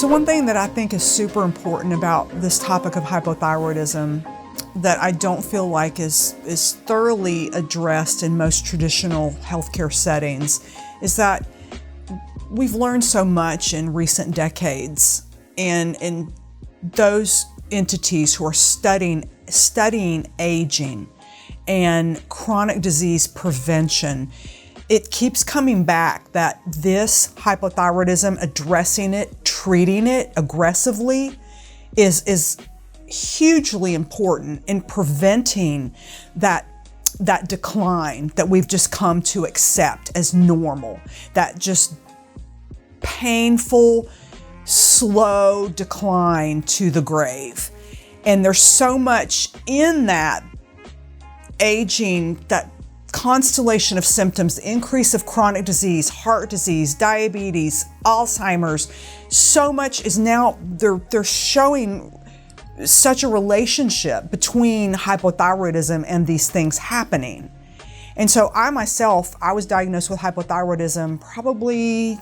So one thing that I think is super important about this topic of hypothyroidism that I don't feel like is thoroughly addressed in most traditional healthcare settings is that we've learned so much in recent decades, and those entities who are studying aging and chronic disease prevention, it keeps coming back that this hypothyroidism, addressing it, treating it aggressively is hugely important in preventing that decline that we've just come to accept as normal, that just painful, slow decline to the grave. And there's so much in that aging, that constellation of symptoms, the increase of chronic disease, heart disease, diabetes, Alzheimer's. So much is now, they're showing such a relationship between hypothyroidism and these things happening. And so I was diagnosed with hypothyroidism probably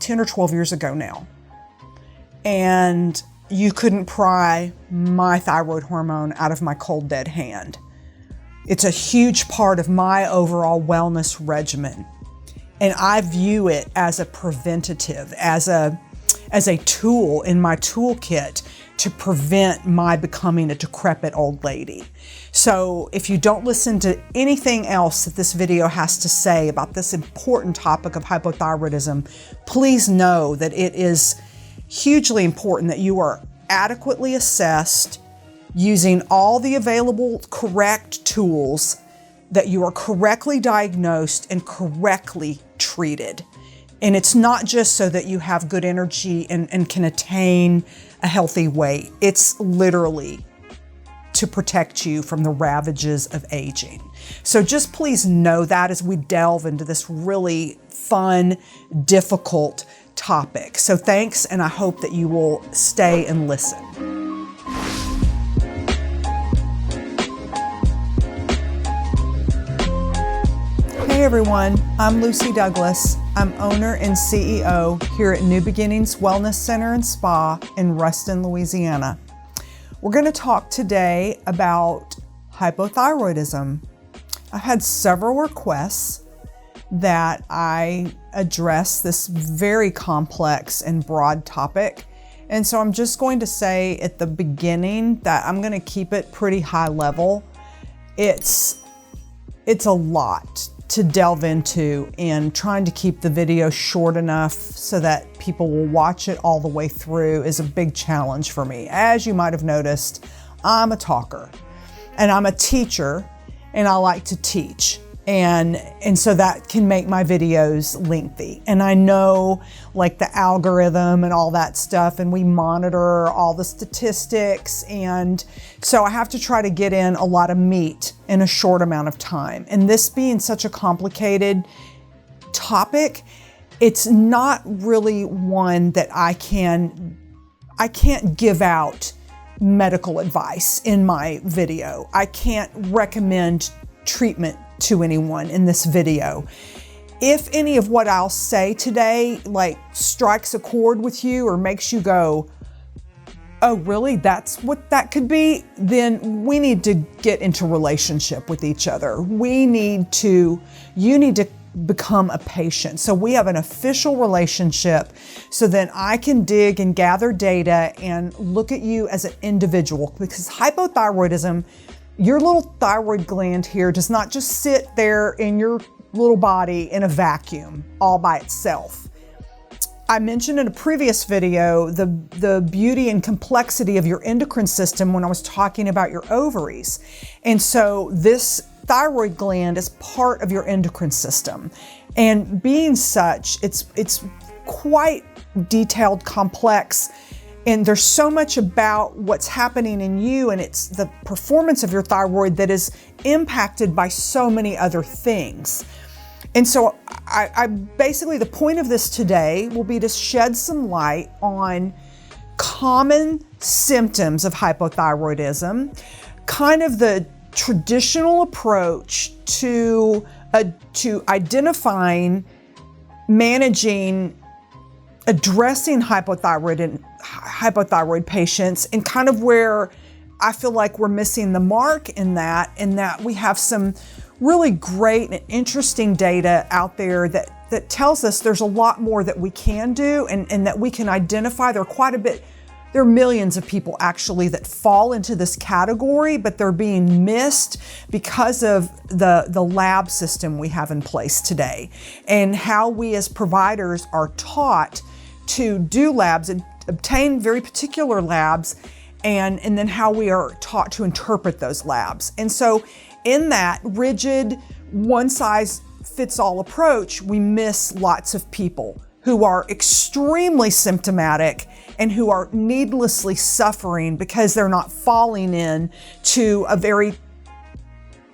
10 or 12 years ago now. And you couldn't pry my thyroid hormone out of my cold dead hand. It's a huge part of my overall wellness regimen. And I view it as a preventative, as a tool in my toolkit to prevent my becoming a decrepit old lady. So if you don't listen to anything else that this video has to say about this important topic of hypothyroidism, please know that it is hugely important that you are adequately assessed using all the available correct tools, that you are correctly diagnosed and correctly treated. And it's not just so that you have good energy and can attain a healthy weight. It's literally to protect you from the ravages of aging. So just please know that as we delve into this really fun, difficult topic. So thanks, and I hope that you will stay and listen. Hey everyone, I'm Lucy Douglas. I'm owner and CEO here at New Beginnings Wellness Center and Spa in Ruston, Louisiana. We're going to talk today about hypothyroidism. I've had several requests that I address this very complex and broad topic. And so I'm just going to say at the beginning that I'm going to keep it pretty high level. It's a lot to delve into, and trying to keep the video short enough so that people will watch it all the way through is a big challenge for me. As you might have noticed, I'm a talker and I'm a teacher and I like to teach. And so that can make my videos lengthy. And I know like the algorithm and all that stuff, and we monitor all the statistics. And so I have to try to get in a lot of meat in a short amount of time. And this being such a complicated topic, it's not really one that I can't give out medical advice in my video. I can't recommend treatment to anyone in this video. If any of what I'll say today like strikes a chord with you or makes you go, oh really, that's what that could be, then we need to get into relationship with each other. You need to become a patient. So we have an official relationship so then I can dig and gather data and look at you as an individual, because hypothyroidism, your little thyroid gland here does not just sit there in your little body in a vacuum all by itself. I mentioned in a previous video the beauty and complexity of your endocrine system when I was talking about your ovaries. And so this thyroid gland is part of your endocrine system. And being such, it's quite detailed, complex. And there's so much about what's happening in you, and it's the performance of your thyroid that is impacted by so many other things. And so I basically, the point of this today will be to shed some light on common symptoms of hypothyroidism, kind of the traditional approach to identifying, managing, addressing hypothyroid patients, and kind of where I feel like we're missing the mark in that we have some really great and interesting data out there that tells us there's a lot more that we can do and that we can identify. There are millions of people actually that fall into this category, but they're being missed because of the lab system we have in place today and how we as providers are taught to do labs and obtain very particular labs, and then how we are taught to interpret those labs. And so in that rigid, one-size-fits-all approach, we miss lots of people who are extremely symptomatic and who are needlessly suffering because they're not falling in to a very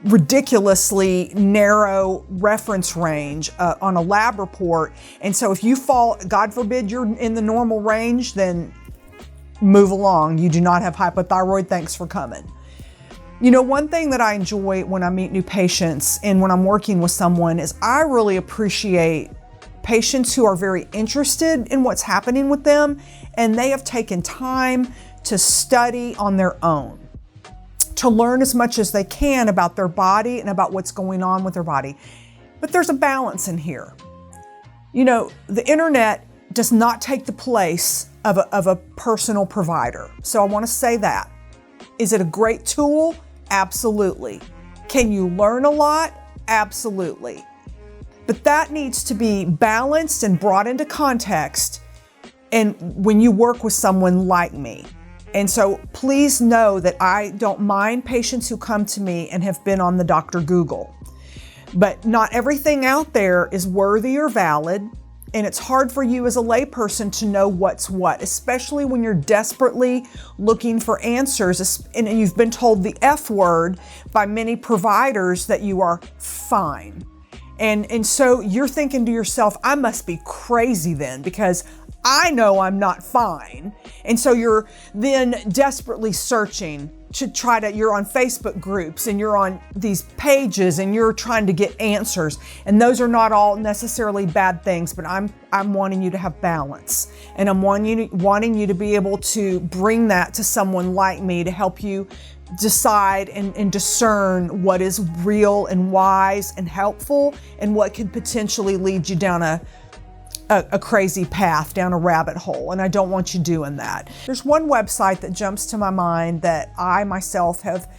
ridiculously narrow reference range on a lab report. And so if you fall, God forbid you're in the normal range, then move along. You do not have hypothyroid. Thanks for coming. You know, one thing that I enjoy when I meet new patients and when I'm working with someone is I really appreciate patients who are very interested in what's happening with them, and they have taken time to study on their own, to learn as much as they can about their body and about what's going on with their body. But there's a balance in here. You know, the internet does not take the place of a personal provider. So I want to say that. Is it a great tool? Absolutely. Can you learn a lot? Absolutely. But that needs to be balanced and brought into context and when you work with someone like me. And so please know that I don't mind patients who come to me and have been on the Dr. Google. But not everything out there is worthy or valid, and it's hard for you as a layperson to know what's what, especially when you're desperately looking for answers and you've been told the F word by many providers that you are fine. And so you're thinking to yourself, I must be crazy then because I know I'm not fine. And so you're then desperately searching to you're on Facebook groups and you're on these pages and you're trying to get answers. And those are not all necessarily bad things, but I'm wanting you to have balance. And I'm wanting you to be able to bring that to someone like me to help you decide and discern what is real and wise and helpful and what could potentially lead you down a crazy path, down a rabbit hole, and I don't want you doing that. There's one website that jumps to my mind that I myself have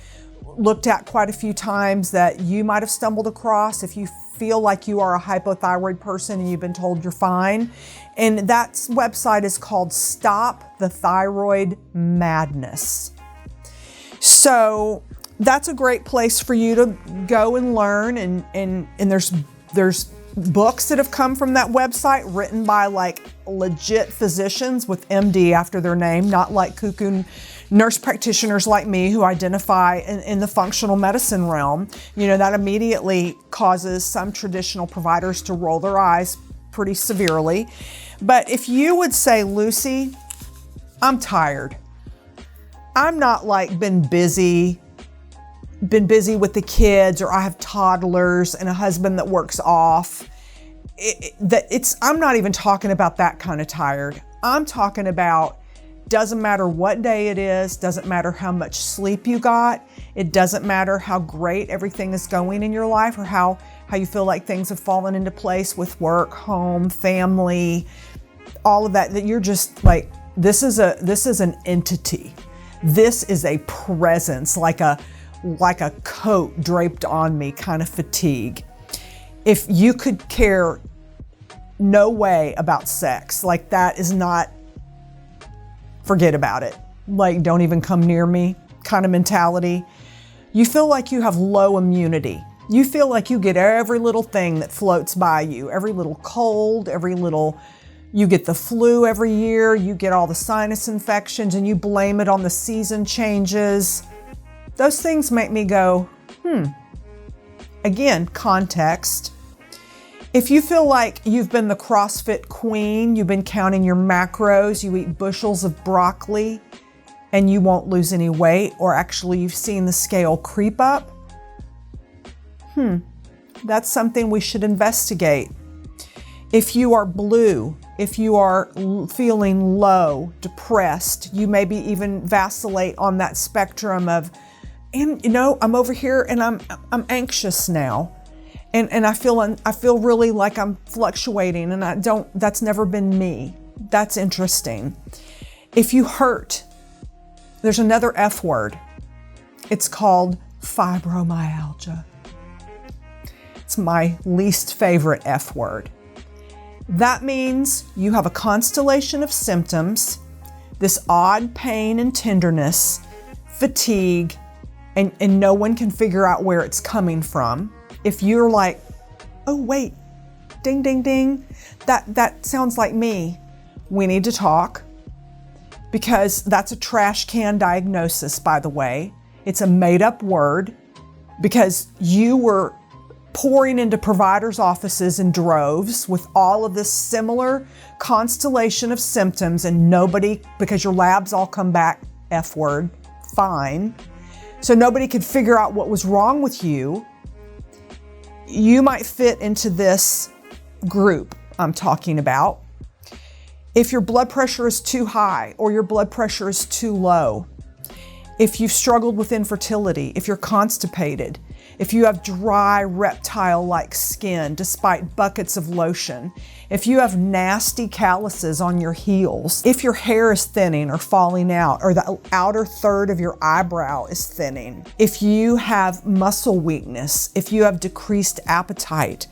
looked at quite a few times that you might have stumbled across if you feel like you are a hypothyroid person and you've been told you're fine. And that website is called Stop the Thyroid Madness. So that's a great place for you to go and learn, and there's books that have come from that website written by like legit physicians with MD after their name, not like cuckoo nurse practitioners like me who identify in the functional medicine realm. You know, that immediately causes some traditional providers to roll their eyes pretty severely. But if you would say, Lucy, I'm tired. I'm not like been busy with the kids, or I have toddlers and a husband that works off. I'm not even talking about that kind of tired. I'm talking about doesn't matter what day it is, doesn't matter how much sleep you got, it doesn't matter how great everything is going in your life or how you feel like things have fallen into place with work, home, family, all of that you're just like, this is an entity. This is a presence, like a coat draped on me kind of fatigue. If you could care no way about sex, like that is not, forget about it. Like, don't even come near me kind of mentality. You feel like you have low immunity. You feel like you get every little thing that floats by you, every little cold, you get the flu every year, you get all the sinus infections, and you blame it on the season changes. Those things make me go, Again, context. If you feel like you've been the CrossFit queen, you've been counting your macros, you eat bushels of broccoli, and you won't lose any weight, or actually you've seen the scale creep up, that's something we should investigate. If you are blue, if you are feeling low, depressed, you maybe even vacillate on that spectrum of, and I'm over here and I'm anxious now. And I feel really like I'm fluctuating, and that's never been me. That's interesting. If you hurt, there's another F word. It's called fibromyalgia. It's my least favorite F word. That means you have a constellation of symptoms, this odd pain and tenderness, fatigue, and no one can figure out where it's coming from. If you're like, oh wait, ding, ding, ding, that sounds like me, we need to talk, because that's a trash can diagnosis, by the way. It's a made up word because you were pouring into providers' offices in droves with all of this similar constellation of symptoms, and nobody, because your labs all come back F word, fine. So nobody could figure out what was wrong with you. You might fit into this group I'm talking about. If your blood pressure is too high or your blood pressure is too low, if you've struggled with infertility, if you're constipated, if you have dry reptile-like skin despite buckets of lotion, if you have nasty calluses on your heels, if your hair is thinning or falling out, or the outer third of your eyebrow is thinning, if you have muscle weakness, if you have decreased appetite,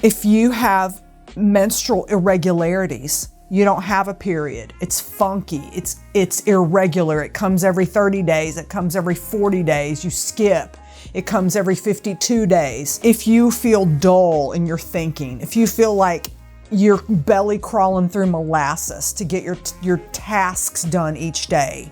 if you have menstrual irregularities, you don't have a period, it's funky, it's irregular, it comes every 30 days, it comes every 40 days, you skip, it comes every 52 days. If you feel dull in your thinking, if you feel like you're belly crawling through molasses to get your tasks done each day,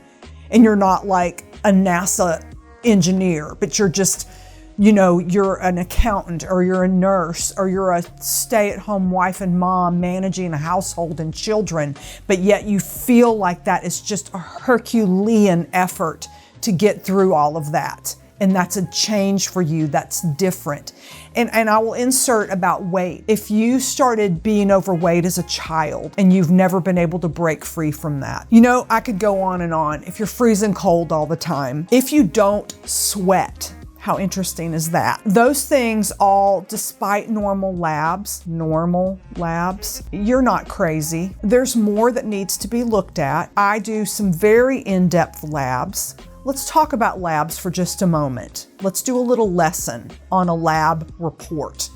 and you're not like a NASA engineer, but you're just, you're an accountant, or you're a nurse, or you're a stay-at-home wife and mom managing a household and children, but yet you feel like that is just a Herculean effort to get through all of that. And that's a change for you, that's different. And I will insert about weight. If you started being overweight as a child and you've never been able to break free from that, I could go on and on. If you're freezing cold all the time, if you don't sweat, how interesting is that? Those things all, despite normal labs, you're not crazy. There's more that needs to be looked at. I do some very in-depth labs. Let's talk about labs for just a moment. Let's do a little lesson on a lab report.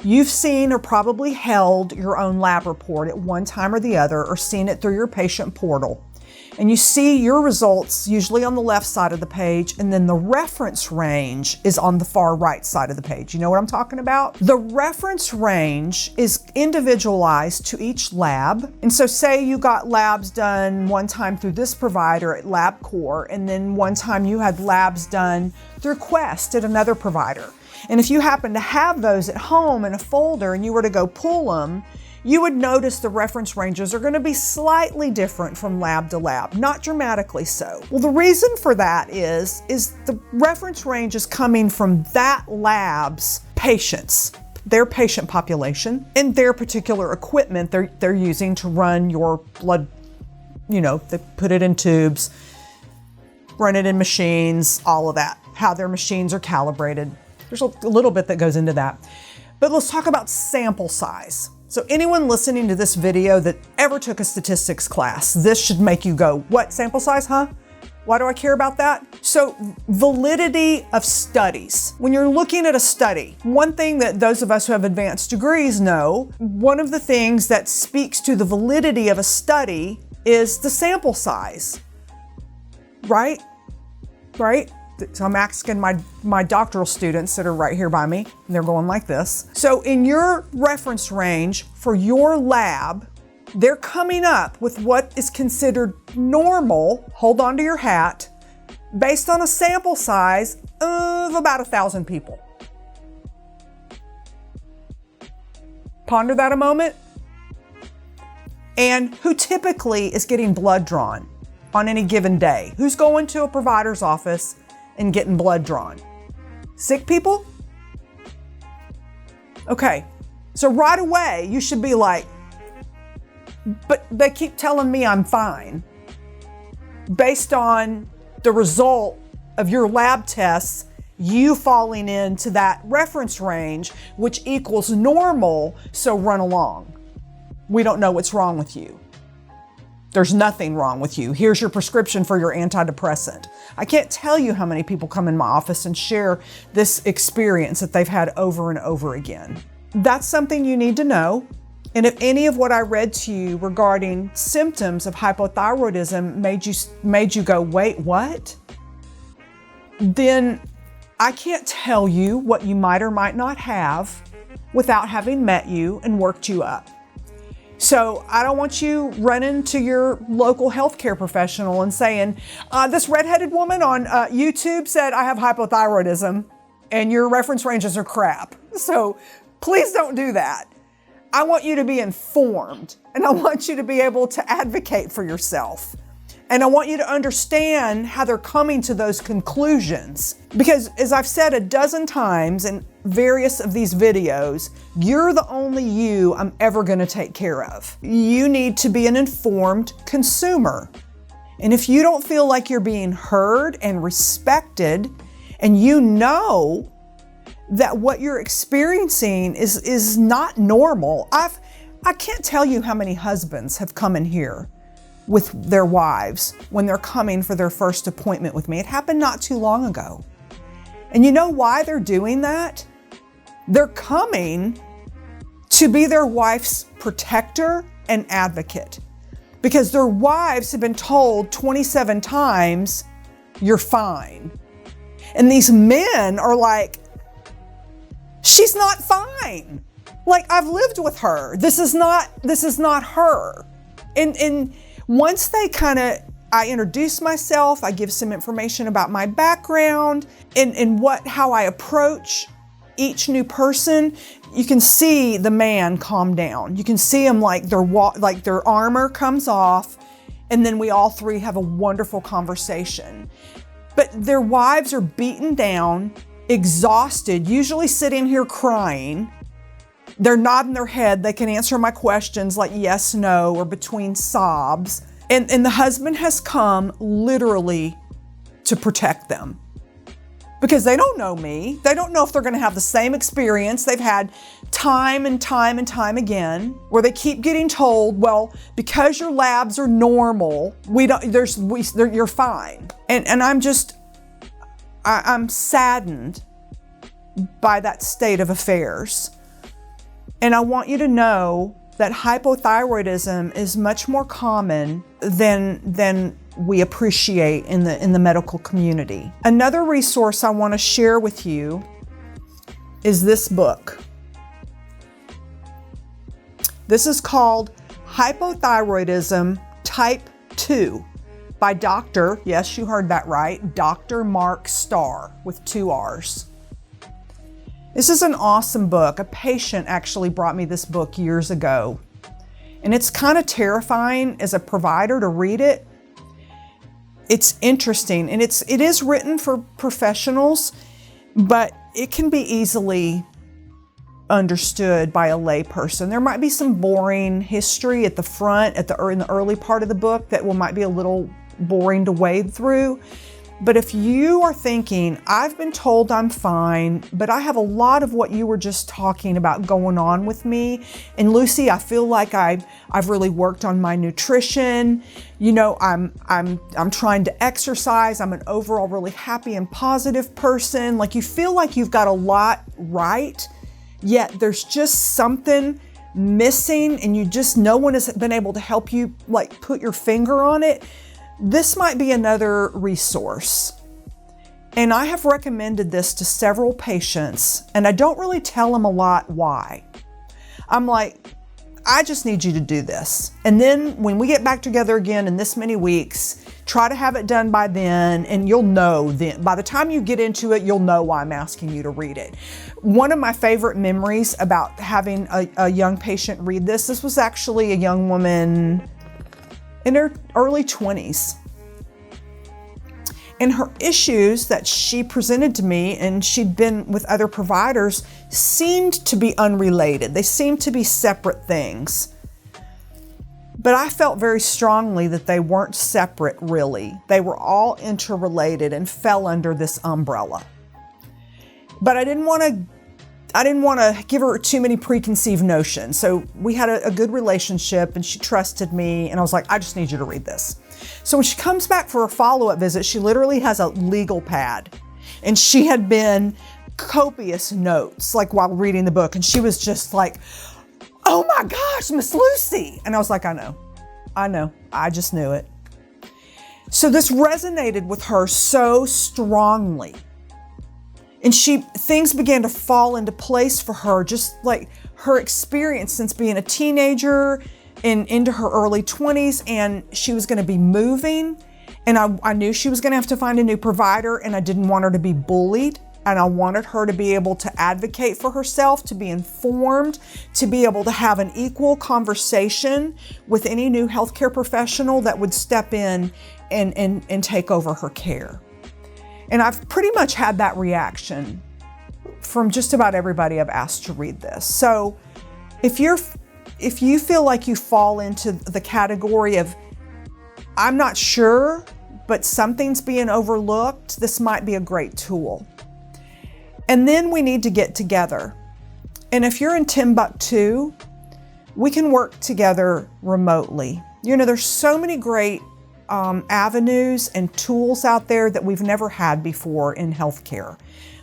You've seen or probably held your own lab report at one time or the other, or seen it through your patient portal. And you see your results usually on the left side of the page, and then the reference range is on the far right side of the page. You know what I'm talking about? The reference range is individualized to each lab. And so say you got labs done one time through this provider at LabCorp, and then one time you had labs done through Quest at another provider. And if you happen to have those at home in a folder and you were to go pull them, you would notice the reference ranges are going to be slightly different from lab to lab, not dramatically so. Well, the reason for that is the reference range is coming from that lab's patients, their patient population, and their particular equipment they're using to run your blood. They put it in tubes, run it in machines, all of that, how their machines are calibrated. There's a little bit that goes into that. But let's talk about sample size. So anyone listening to this video that ever took a statistics class, this should make you go, what, sample size, huh? Why do I care about that? So validity of studies. When you're looking at a study, one thing that those of us who have advanced degrees know, one of the things that speaks to the validity of a study is the sample size, right? So I'm asking my doctoral students that are right here by me, and they're going like this. So in your reference range for your lab, they're coming up with what is considered normal, hold on to your hat, based on a sample size of about 1,000 people. Ponder that a moment. And who typically is getting blood drawn on any given day? Who's going to a provider's office and getting blood drawn? Sick people? Okay, so right away you should be like, but they keep telling me I'm fine based on the result of your lab tests, you falling into that reference range, which equals normal, so run along. We don't know what's wrong with you. There's nothing wrong with you. Here's your prescription for your antidepressant. I can't tell you how many people come in my office and share this experience that they've had over and over again. That's something you need to know. And if any of what I read to you regarding symptoms of hypothyroidism made you go, wait, what? Then I can't tell you what you might or might not have without having met you and worked you up. So I don't want you running to your local healthcare professional and saying, this redheaded woman on YouTube said I have hypothyroidism and your reference ranges are crap. So please don't do that. I want you to be informed, and I want you to be able to advocate for yourself. And I want you to understand how they're coming to those conclusions. Because as I've said a dozen times in various of these videos, you're the only you I'm ever going to take care of. You need to be an informed consumer. And if you don't feel like you're being heard and respected, and you know that what you're experiencing is not normal. I can't tell you how many husbands have come in here with their wives when they're coming for their first appointment with me. It happened not too long ago. And you know why they're doing that? They're coming to be their wife's protector and advocate, because their wives have been told 27 times, you're fine. And these men are like, she's not fine. Like, I've lived with her. This is not her. And once they I introduce myself, I give some information about my background and how I approach each new person, you can see the man calm down. You can see him like their armor comes off, and then we all three have a wonderful conversation. But their wives are beaten down, exhausted, usually sitting here crying. They're nodding their head. They can answer my questions like yes, no, or between sobs. And the husband has come literally to protect them, because they don't know me. They don't know if they're going to have the same experience they've had time and time and time again, where they keep getting told, well, because your labs are normal, you're fine. And I'm saddened by that state of affairs. And I want you to know that hypothyroidism is much more common than we appreciate in the medical community. Another resource I want to share with you is this book. This is called Hypothyroidism Type 2 by Dr. Yes, you heard that right, Dr. Mark Starr with 2 R's. This is an awesome book. A patient actually brought me this book years ago. And it's kind of terrifying as a provider to read it. It's interesting, and it is written for professionals, but it can be easily understood by a lay person. There might be some boring history at the front, in the early part of the book that might be a little boring to wade through. But if you are thinking, I've been told I'm fine, but I have a lot of what you were just talking about going on with me, and Lucy, I feel like I've really worked on my nutrition. You know, I'm trying to exercise. I'm an overall really happy and positive person. Like, you feel like you've got a lot right, yet there's just something missing, and no one has been able to help you like put your finger on it. This might be another resource. And I have recommended this to several patients, and I don't really tell them a lot why. I'm like, I just need you to do this. And then when we get back together again in this many weeks, try to have it done by then, and you'll know then. By the time you get into it, you'll know why I'm asking you to read it. One of my favorite memories about having a young patient read this was actually a young woman in her early 20s. And her issues that she presented to me, and she'd been with other providers, seemed to be unrelated. They seemed to be separate things. But I felt very strongly that they weren't separate, really. They were all interrelated and fell under this umbrella. But I didn't want to give her too many preconceived notions. So we had a good relationship and she trusted me, and I was like, I just need you to read this. So when she comes back for a follow-up visit, she literally has a legal pad, and she had been copious notes like while reading the book, and she was just like, oh my gosh, Miss Lucy. And I was like, I know, I just knew it. So this resonated with her so strongly. And things began to fall into place for her, just like her experience since being a teenager and into her early 20s, and she was going to be moving, and I knew she was going to have to find a new provider, and I didn't want her to be bullied, and I wanted her to be able to advocate for herself, to be informed, to be able to have an equal conversation with any new healthcare professional that would step in and take over her care. And I've pretty much had that reaction from just about everybody I've asked to read this. So if you feel like you fall into the category of, I'm not sure, but something's being overlooked, this might be a great tool. And then we need to get together. And if you're in Timbuktu, we can work together remotely. You know, there's so many great avenues and tools out there that we've never had before in healthcare.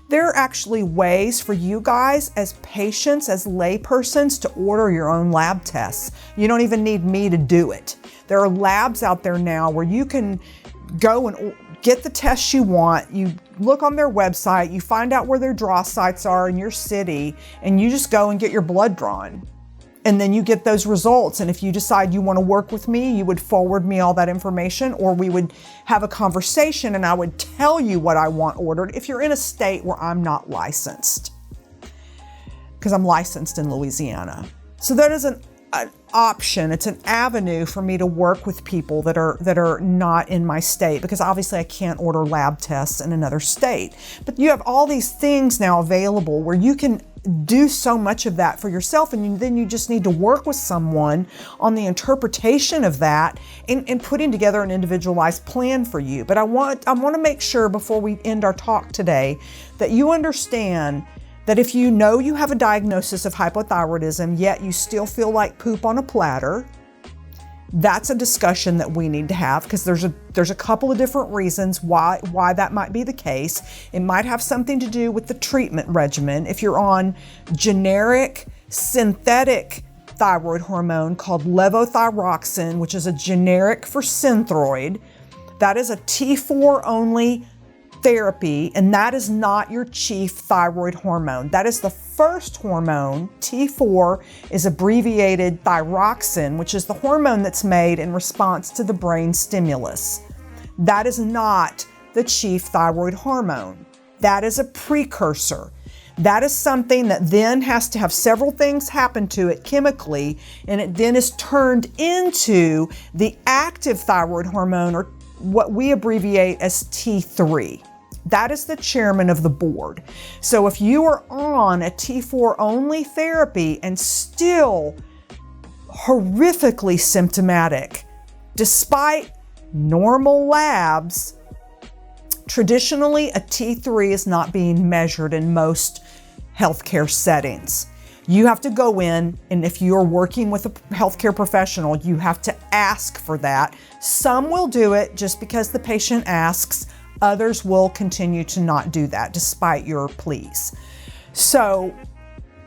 There are actually ways for you guys as patients, as laypersons, to order your own lab tests. You don't even need me to do it. There are labs out there now where you can go and get the tests you want. You look on their website, you find out where their draw sites are in your city, and you just go and get your blood drawn. And then you get those results. And if you decide you want to work with me, you would forward me all that information, or we would have a conversation and I would tell you what I want ordered if you're in a state where I'm not licensed, because I'm licensed in Louisiana. So that is an option. It's an avenue for me to work with people that are not in my state, because obviously I can't order lab tests in another state. But you have all these things now available where you can do so much of that for yourself, and then you just need to work with someone on the interpretation of that and putting together an individualized plan for you. But I want to make sure before we end our talk today that you understand that if you know you have a diagnosis of hypothyroidism, yet you still feel like poop on a platter, that's a discussion that we need to have, because there's a couple of different reasons why that might be the case. It might have something to do with the treatment regimen. If you're on generic synthetic thyroid hormone called levothyroxine, which is a generic for Synthroid, that is a T4 only therapy, and that is not your chief thyroid hormone. That is the first hormone. T4 is abbreviated thyroxine, which is the hormone that's made in response to the brain stimulus. That is not the chief thyroid hormone. That is a precursor. That is something that then has to have several things happen to it chemically, and it then is turned into the active thyroid hormone, or what we abbreviate as T3. That is the chairman of the board. So if you are on a T4 only therapy and still horrifically symptomatic, despite normal labs, traditionally a T3 is not being measured in most healthcare settings. You have to go in, and if you're working with a healthcare professional, you have to ask for that. Some will do it just because the patient asks. Others will continue to not do that despite your pleas. So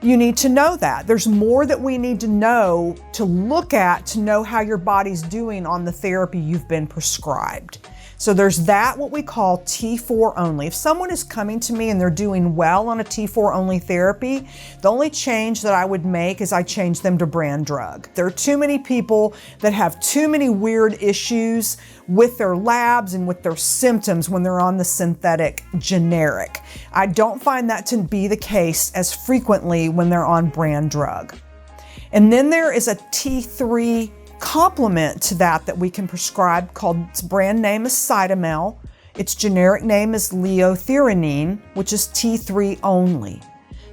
you need to know that. There's more that we need to know, to look at, to know how your body's doing on the therapy you've been prescribed. So there's that, what we call T4 only. If someone is coming to me and they're doing well on a T4 only therapy, the only change that I would make is I change them to brand drug. There are too many people that have too many weird issues with their labs and with their symptoms when they're on the synthetic generic. I don't find that to be the case as frequently when they're on brand drug. And then there is a T3 complement to that we can prescribe, called, its brand name is Cytomel. Its generic name is liothyronine, which is T3 only.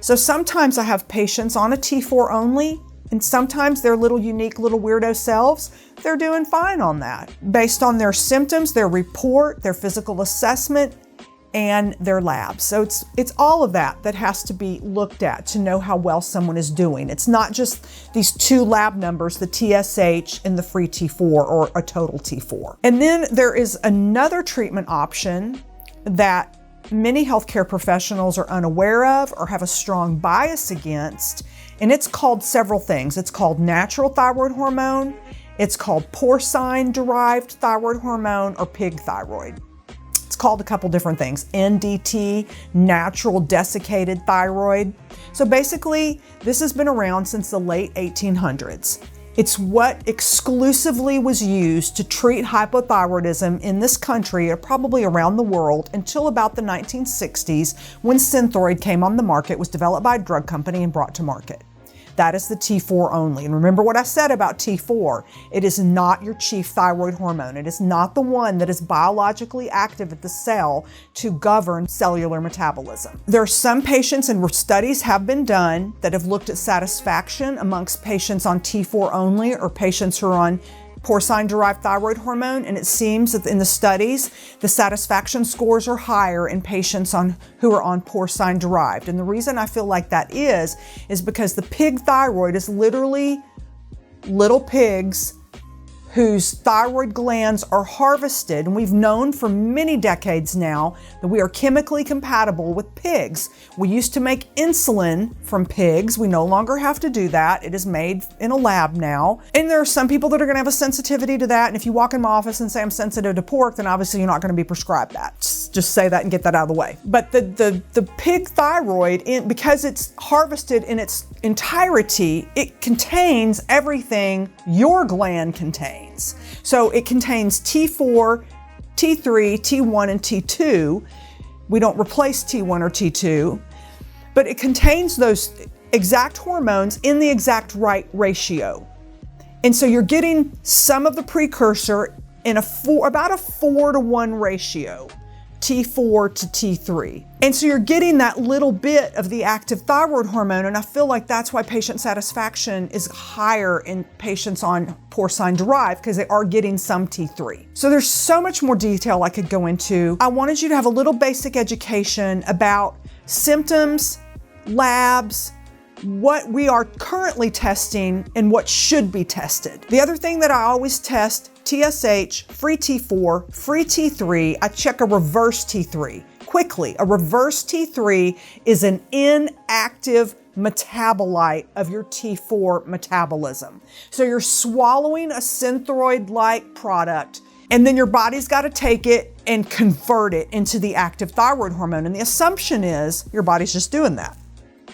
So sometimes I have patients on a T4 only, And sometimes their little unique little weirdo selves, they're doing fine on that. Based on their symptoms, their report, their physical assessment, and their labs. So it's all of that that has to be looked at to know how well someone is doing. It's not just these two lab numbers, the TSH and the free T4 or a total T4. And then there is another treatment option that many healthcare professionals are unaware of or have a strong bias against, and it's called several things. It's called natural thyroid hormone, it's called porcine-derived thyroid hormone, or pig thyroid. It's called a couple different things. NDT, natural desiccated thyroid. So basically, this has been around since the late 1800s. It's what exclusively was used to treat hypothyroidism in this country, or probably around the world, until about the 1960s, when Synthroid came on the market, was developed by a drug company and brought to market. That is the T4 only. And remember what I said about T4. It is not your chief thyroid hormone. It is not the one that is biologically active at the cell to govern cellular metabolism. There are some patients, and studies have been done, that have looked at satisfaction amongst patients on T4 only or patients who are on porcine-derived thyroid hormone, and it seems that in the studies, the satisfaction scores are higher in patients who are on porcine-derived. And the reason I feel like that is because the pig thyroid is literally little pigs whose thyroid glands are harvested, and we've known for many decades now that we are chemically compatible with pigs. We used to make insulin from pigs. We no longer have to do that. It is made in a lab now. And there are some people that are gonna have a sensitivity to that, and if you walk in my office and say I'm sensitive to pork, then obviously you're not gonna be prescribed that. Just say that and get that out of the way. But the pig thyroid, because it's harvested in its entirety, it contains everything your gland contains. So it contains T4, T3, T1, and T2. We don't replace T1 or T2, but it contains those exact hormones in the exact right ratio. And so you're getting some of the precursor in about a 4-to-1 ratio. T4 to T3. And so you're getting that little bit of the active thyroid hormone, and I feel like that's why patient satisfaction is higher in patients on porcine-derived, because they are getting some T3. So there's so much more detail I could go into. I wanted you to have a little basic education about symptoms, labs, what we are currently testing, and what should be tested. The other thing that I always test: TSH, free T4, free T3. I check a reverse T3. Quickly, a reverse T3 is an inactive metabolite of your T4 metabolism. So you're swallowing a Synthroid-like product, and then your body's got to take it and convert it into the active thyroid hormone. And the assumption is your body's just doing that.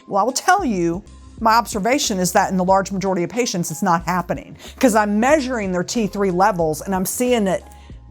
Well, I will tell you, my observation is that in the large majority of patients, it's not happening, because I'm measuring their T3 levels and I'm seeing it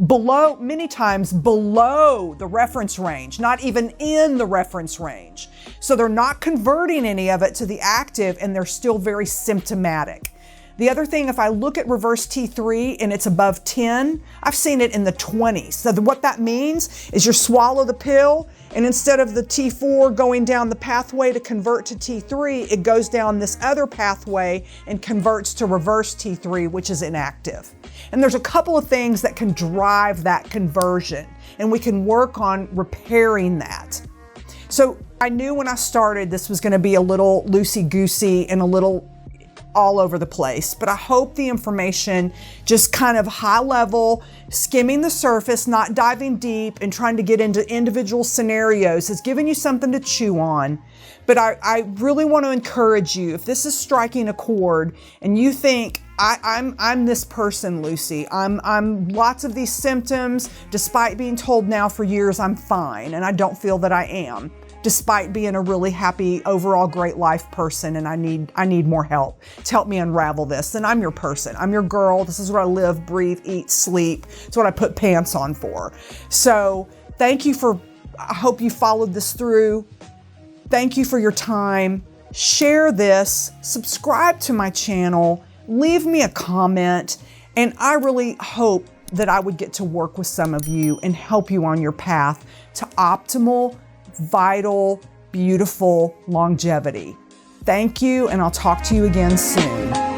below, many times below the reference range, not even in the reference range. So they're not converting any of it to the active, and they're still very symptomatic. The other thing, if I look at reverse T3 and it's above 10, I've seen it in the 20s. So what that means is you swallow the pill, and instead of the T4 going down the pathway to convert to T3, it goes down this other pathway and converts to reverse T3, which is inactive. And there's a couple of things that can drive that conversion, and we can work on repairing that. So I knew when I started this was going to be a little loosey-goosey and a little all over the place, but I hope the information, just kind of high level, skimming the surface, not diving deep and trying to get into individual scenarios, has given you something to chew on. But I really want to encourage you, if this is striking a chord and you think, I'm this person, Lucy, I'm lots of these symptoms, despite being told now for years I'm fine, and I don't feel that I am, despite being a really happy, overall great life person, and I need more help to help me unravel this, then I'm your person. I'm your girl. This is what I live, breathe, eat, sleep. It's what I put pants on for. So thank you I hope you followed this through. Thank you for your time. Share this, subscribe to my channel, leave me a comment, and I really hope that I would get to work with some of you and help you on your path to optimal, vital, beautiful longevity. Thank you, and I'll talk to you again soon.